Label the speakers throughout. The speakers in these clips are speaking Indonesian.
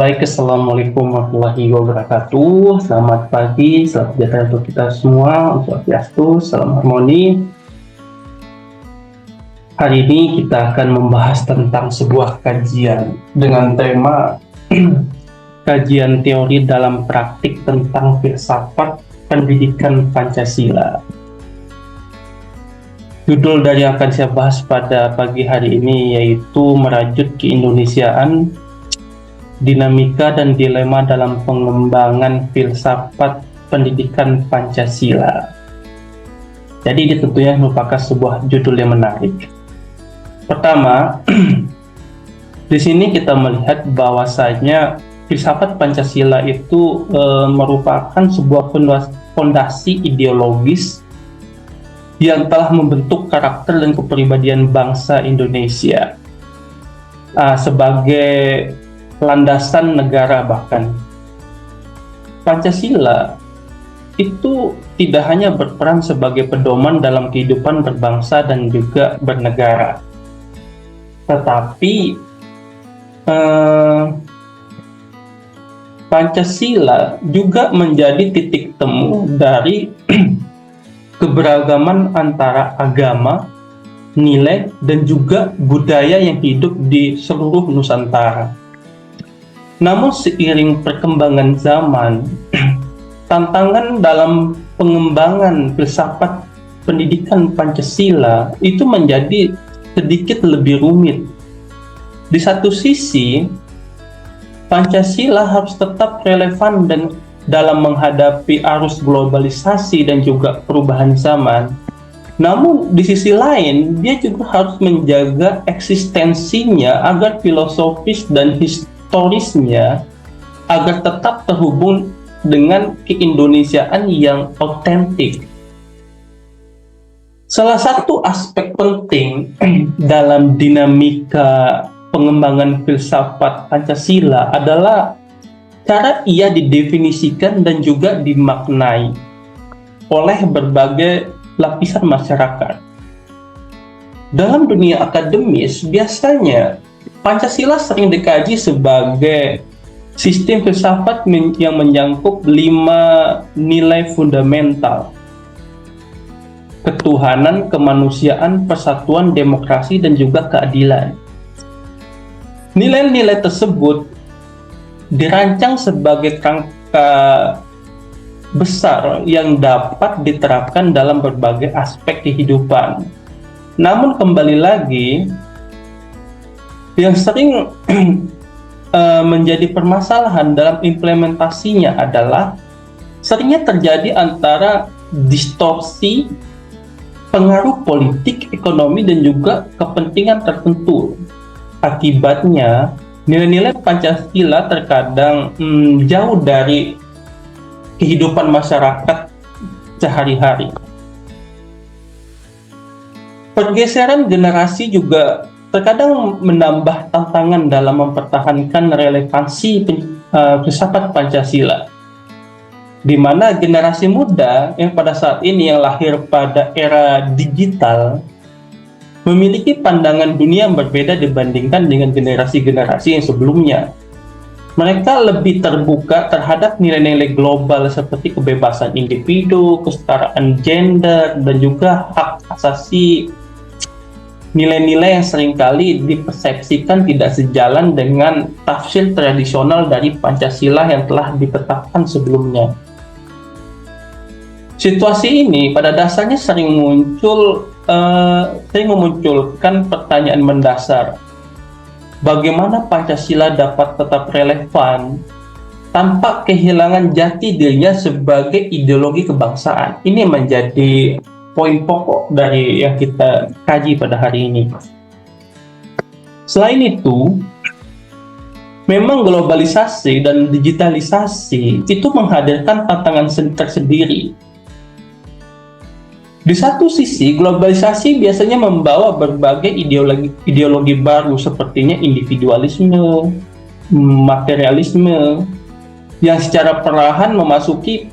Speaker 1: Baik, Assalamualaikum warahmatullahi wabarakatuh. Selamat pagi, selamat sejahtera untuk kita semua. Om Swastiastu, salam harmoni. Hari ini kita akan membahas tentang sebuah kajian dengan tema kajian teori dalam praktik tentang filsafat pendidikan Pancasila. Judul dari yang akan saya bahas pada pagi hari ini yaitu Merajut Keindonesiaan, Dinamika dan Dilema dalam Pengembangan Filsafat Pendidikan Pancasila. Jadi ini tentunya merupakan sebuah judul yang menarik. Pertama, di sini kita melihat bahwasanya filsafat Pancasila itu merupakan sebuah fondasi ideologis yang telah membentuk karakter dan kepribadian bangsa Indonesia sebagai landasan negara. Bahkan Pancasila itu tidak hanya berperan sebagai pedoman dalam kehidupan berbangsa dan juga bernegara, tetapi Pancasila juga menjadi titik temu dari keberagaman antara agama, nilai, dan juga budaya yang hidup di seluruh Nusantara. Namun seiring perkembangan zaman, tantangan dalam pengembangan filsafat pendidikan Pancasila itu menjadi sedikit lebih rumit. Di satu sisi, Pancasila harus tetap relevan dan dalam menghadapi arus globalisasi dan juga perubahan zaman. Namun di sisi lain, dia juga harus menjaga eksistensinya agar filosofis dan historisnya agar tetap terhubung dengan keindonesiaan yang otentik. Salah satu aspek penting dalam dinamika pengembangan filsafat Pancasila adalah cara ia didefinisikan dan juga dimaknai oleh berbagai lapisan masyarakat. Dalam dunia akademis, biasanya Pancasila sering dikaji sebagai sistem filsafat yang menyangkut 5 nilai fundamental: ketuhanan, kemanusiaan, persatuan, demokrasi, dan juga keadilan. Nilai-nilai tersebut dirancang sebagai kerangka besar yang dapat diterapkan dalam berbagai aspek kehidupan. Namun kembali lagi, yang sering menjadi permasalahan dalam implementasinya adalah seringnya terjadi antara distorsi pengaruh politik, ekonomi, dan juga kepentingan tertentu. Akibatnya, nilai-nilai Pancasila terkadang jauh dari kehidupan masyarakat sehari-hari. Pergeseran generasi juga terkadang menambah tantangan dalam mempertahankan relevansi filsafat Pancasila, di mana generasi muda yang pada saat ini yang lahir pada era digital memiliki pandangan dunia yang berbeda dibandingkan dengan generasi-generasi yang sebelumnya. Mereka lebih terbuka terhadap nilai-nilai global seperti kebebasan individu, kesetaraan gender, dan juga hak asasi. Nilai-nilai yang seringkali dipersepsikan tidak sejalan dengan tafsir tradisional dari Pancasila yang telah ditetapkan sebelumnya. Situasi ini pada dasarnya sering memunculkan pertanyaan mendasar. Bagaimana Pancasila dapat tetap relevan tanpa kehilangan jati dirinya sebagai ideologi kebangsaan? Ini menjadi poin pokok dari yang kita kaji pada hari ini. Selain itu, memang globalisasi dan digitalisasi itu menghadirkan tantangan tersendiri. Di satu sisi, globalisasi biasanya membawa berbagai ideologi baru sepertinya individualisme, materialisme, yang secara perlahan memasuki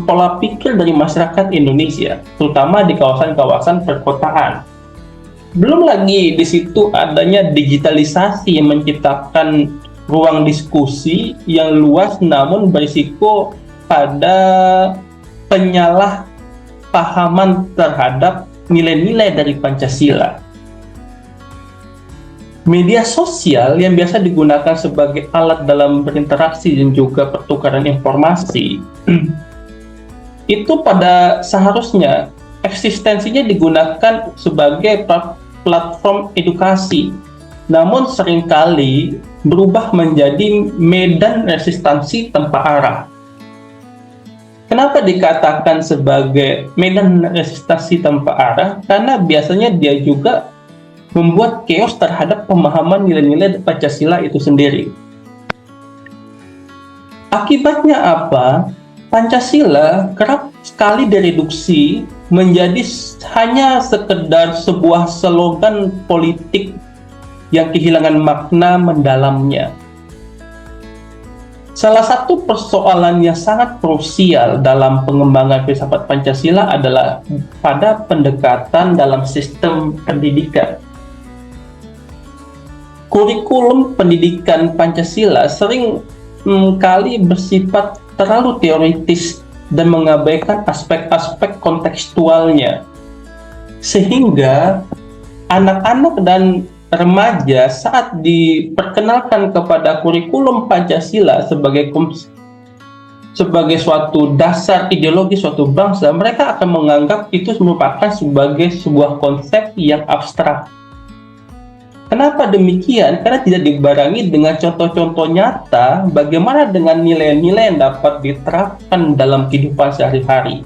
Speaker 1: pola pikir dari masyarakat Indonesia, terutama di kawasan-kawasan perkotaan. Belum lagi di situ adanya digitalisasi yang menciptakan ruang diskusi yang luas namun berisiko pada penyalahpahaman terhadap nilai-nilai dari Pancasila. Media sosial yang biasa digunakan sebagai alat dalam berinteraksi dan juga pertukaran informasi itu pada seharusnya eksistensinya digunakan sebagai platform edukasi, namun seringkali berubah menjadi medan resistansi tanpa arah. Kenapa dikatakan sebagai medan resistansi tanpa arah? Karena biasanya dia juga membuat chaos terhadap pemahaman nilai-nilai Pancasila itu sendiri. Akibatnya apa? Pancasila kerap sekali direduksi menjadi hanya sekedar sebuah slogan politik yang kehilangan makna mendalamnya. Salah satu persoalan yang sangat krusial dalam pengembangan filsafat Pancasila adalah pada pendekatan dalam sistem pendidikan. Kurikulum pendidikan Pancasila sering kali bersifat terlalu teoritis dan mengabaikan aspek-aspek kontekstualnya, sehingga anak-anak dan remaja saat diperkenalkan kepada kurikulum Pancasila sebagai suatu dasar ideologi suatu bangsa, mereka akan menganggap itu merupakan sebagai sebuah konsep yang abstrak. Kenapa demikian? Karena tidak dibarengi dengan contoh-contoh nyata bagaimana dengan nilai-nilai yang dapat diterapkan dalam kehidupan sehari-hari.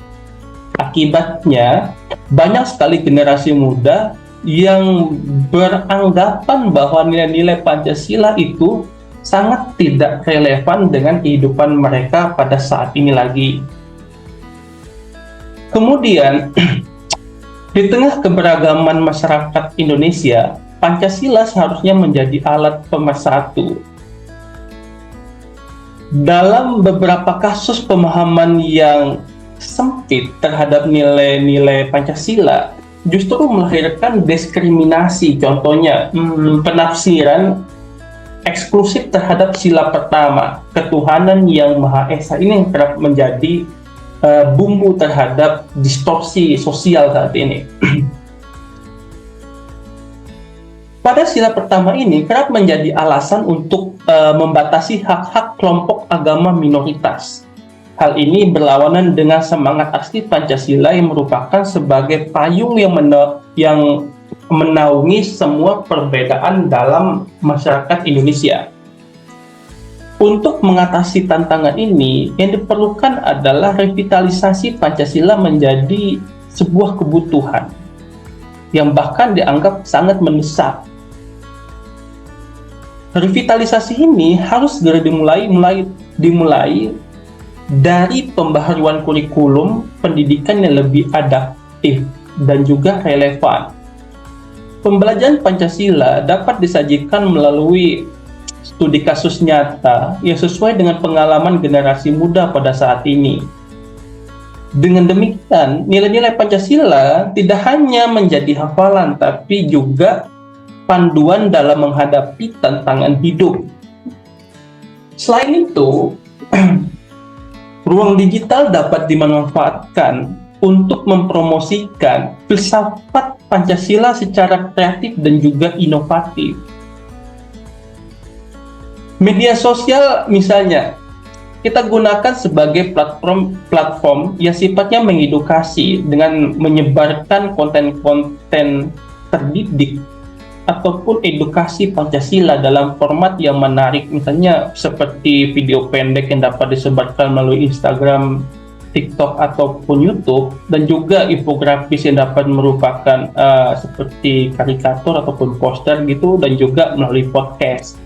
Speaker 1: Akibatnya, banyak sekali generasi muda yang beranggapan bahwa nilai-nilai Pancasila itu sangat tidak relevan dengan kehidupan mereka pada saat ini lagi. Kemudian, di tengah keberagaman masyarakat Indonesia, Pancasila seharusnya menjadi alat pemersatu. Dalam beberapa kasus pemahaman yang sempit terhadap nilai-nilai Pancasila, justru melahirkan diskriminasi. Contohnya, penafsiran eksklusif terhadap sila pertama, ketuhanan yang Maha Esa. Ini yang kerap menjadi bumbu terhadap distorsi sosial saat ini. Pada sila pertama ini kerap menjadi alasan untuk membatasi hak-hak kelompok agama minoritas. Hal ini berlawanan dengan semangat asli Pancasila yang merupakan sebagai payung yang menaungi semua perbedaan dalam masyarakat Indonesia. Untuk mengatasi tantangan ini, yang diperlukan adalah revitalisasi Pancasila menjadi sebuah kebutuhan yang bahkan dianggap sangat mendesak. Revitalisasi ini harus segera dimulai dari pembaharuan kurikulum pendidikan yang lebih adaptif dan juga relevan. Pembelajaran Pancasila dapat disajikan melalui studi kasus nyata yang sesuai dengan pengalaman generasi muda pada saat ini. Dengan demikian, nilai-nilai Pancasila tidak hanya menjadi hafalan, tapi juga panduan dalam menghadapi tantangan hidup. Selain itu, ruang digital dapat dimanfaatkan untuk mempromosikan filsafat Pancasila secara kreatif dan juga inovatif. Media sosial misalnya, kita gunakan sebagai platform yang sifatnya mengedukasi dengan menyebarkan konten-konten terdidik ataupun edukasi Pancasila dalam format yang menarik, misalnya seperti video pendek yang dapat disebarkan melalui Instagram, TikTok ataupun YouTube, dan juga infografis yang dapat merupakan seperti karikatur ataupun poster gitu, dan juga melalui podcast.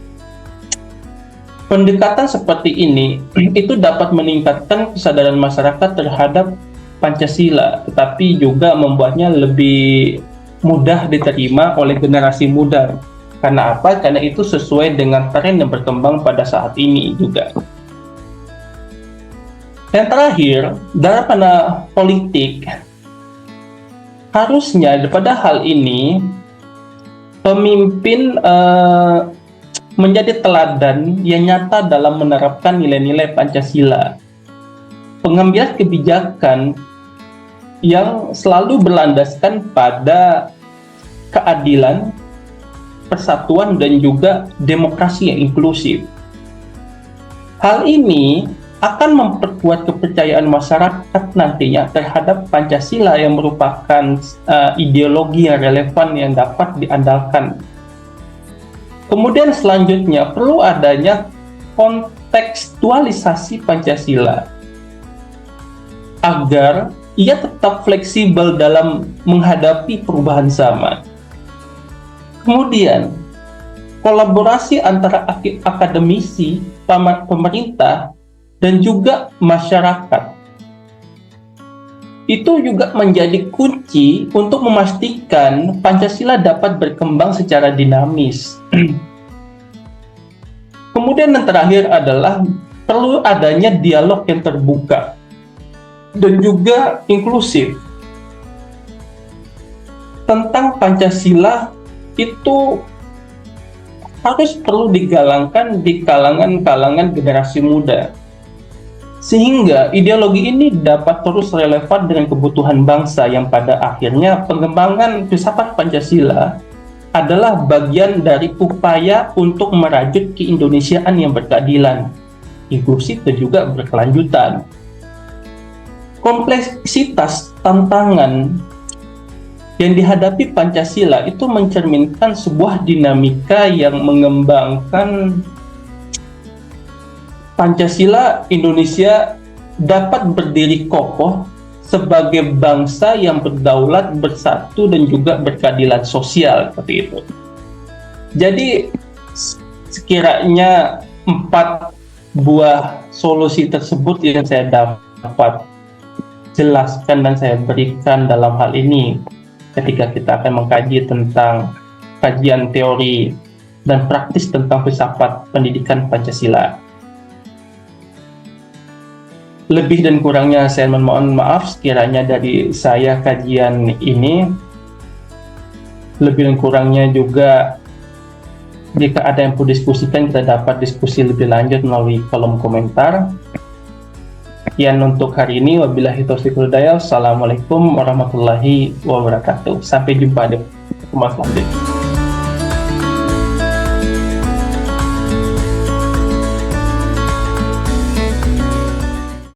Speaker 1: Pendekatan seperti ini itu dapat meningkatkan kesadaran masyarakat terhadap Pancasila, tetapi juga membuatnya lebih mudah diterima oleh generasi muda. Karena apa? Karena itu sesuai dengan tren yang berkembang pada saat ini juga. Yang terakhir, dalam pandangan politik, harusnya pada hal ini pemimpin menjadi teladan yang nyata dalam menerapkan nilai-nilai Pancasila. Pengambilan kebijakan yang selalu berlandaskan pada keadilan, persatuan, dan juga demokrasi yang inklusif. Hal ini akan memperkuat kepercayaan masyarakat nantinya terhadap Pancasila yang merupakan ideologi yang relevan yang dapat diandalkan. Kemudian selanjutnya perlu adanya kontekstualisasi Pancasila agar ia tetap fleksibel dalam menghadapi perubahan zaman. Kemudian, kolaborasi antara akademisi, pemerintah, dan juga masyarakat itu juga menjadi kunci untuk memastikan Pancasila dapat berkembang secara dinamis. Kemudian yang terakhir adalah perlu adanya dialog yang terbuka dan juga inklusif tentang Pancasila. Itu harus perlu digalangkan di kalangan generasi muda, sehingga ideologi ini dapat terus relevan dengan kebutuhan bangsa yang pada akhirnya pengembangan filsafat Pancasila adalah bagian dari upaya untuk merajut keindonesiaan yang berkeadilan, inklusif, dan juga berkelanjutan. Kompleksitas tantangan yang dihadapi Pancasila itu mencerminkan sebuah dinamika yang mengembangkan Pancasila Indonesia dapat berdiri kokoh sebagai bangsa yang berdaulat, bersatu, dan juga berkeadilan sosial, seperti itu. Jadi sekiranya 4 buah solusi tersebut yang saya dapat jelaskan dan saya berikan dalam hal ini ketika kita akan mengkaji tentang kajian teori dan praktis tentang filsafat pendidikan Pancasila. Lebih dan kurangnya saya mohon maaf sekiranya dari saya kajian ini. Lebih dan kurangnya juga jika ada yang perlu diskusikan, kita dapat diskusi lebih lanjut melalui kolom komentar. Sekian untuk hari ini. Wabillahi taufiq wal hidayah. Assalamualaikum warahmatullahi wabarakatuh. Sampai jumpa di pertemuan selanjutnya.